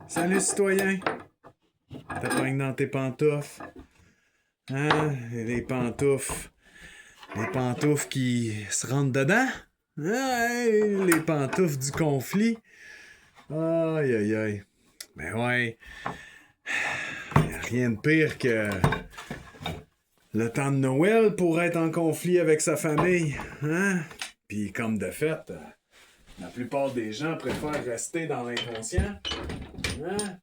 Salut, citoyen. T'as dans tes pantoufles. Hein? Les pantoufles. Les pantoufles qui se rentrent dedans. Ouais, les pantoufles du conflit. Aïe, aïe, aïe. Ben ouais. Y a rien de pire que le temps de Noël pour être en conflit avec sa famille. Hein? Puis comme de fait, la plupart des gens préfèrent rester dans l'inconscient. Hein?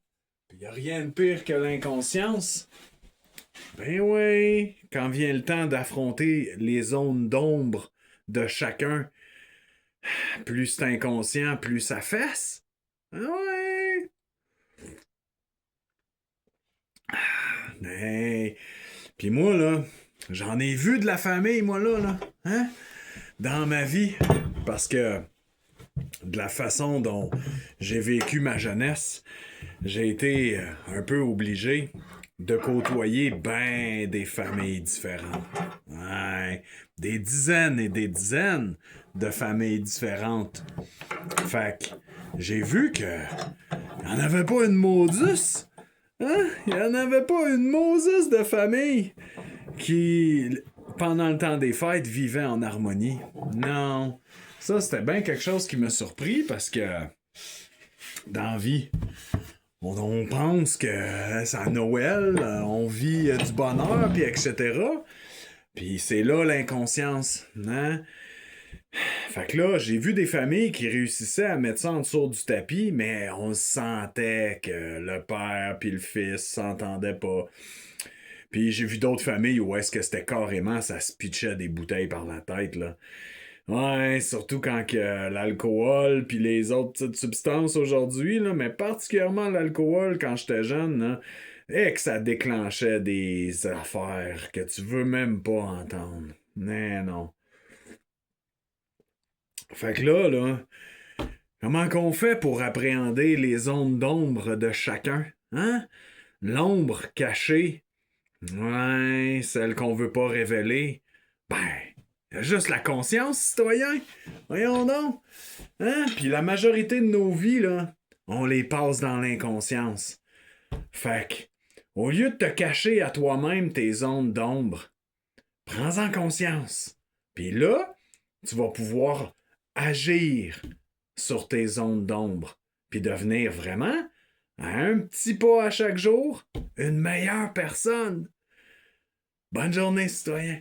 Puis y a rien de pire que l'inconscience. Ben oui, quand vient le temps d'affronter les zones d'ombre de chacun, plus c'est inconscient, plus ça fesse. Ah ouais. Hey. Puis moi, là, j'en ai vu de la famille, moi, là, hein? Dans ma vie. Parce que de la façon dont j'ai vécu ma jeunesse, j'ai été un peu obligé de côtoyer ben des familles différentes. Ouais, des dizaines et des dizaines de familles différentes. Fait que j'ai vu que il n'y en avait pas une maudus. Hein? Il n'y en avait pas une maudus de famille qui, pendant le temps des fêtes, vivaient en harmonie. Non. Ça, c'était bien quelque chose qui m'a surpris parce que dans la vie, on pense que c'est à Noël, on vit du bonheur, puis etc. Puis c'est là l'inconscience, hein? Fait que là, j'ai vu des familles qui réussissaient à mettre ça en dessous du tapis, mais on sentait que le père puis le fils s'entendaient pas. Puis j'ai vu d'autres familles où est-ce que c'était carrément, ça se pitchait des bouteilles par la tête, là. Ouais, surtout quand que l'alcool puis les autres petites substances aujourd'hui, là, mais particulièrement l'alcool quand j'étais jeune, là, et que ça déclenchait des affaires que tu veux même pas entendre. Mais non. Fait que là, comment qu'on fait pour appréhender les zones d'ombre de chacun? Hein? L'ombre cachée. Ouais, celle qu'on veut pas révéler. Ben, y a juste la conscience, citoyen. Voyons donc. Hein? Puis la majorité de nos vies, là, on les passe dans l'inconscience. Fait que, au lieu de te cacher à toi-même tes zones d'ombre, prends-en conscience. Puis là, tu vas pouvoir agir sur tes zones d'ombre. Puis devenir vraiment, à un petit pas à chaque jour, une meilleure personne. Bonne journée, citoyen.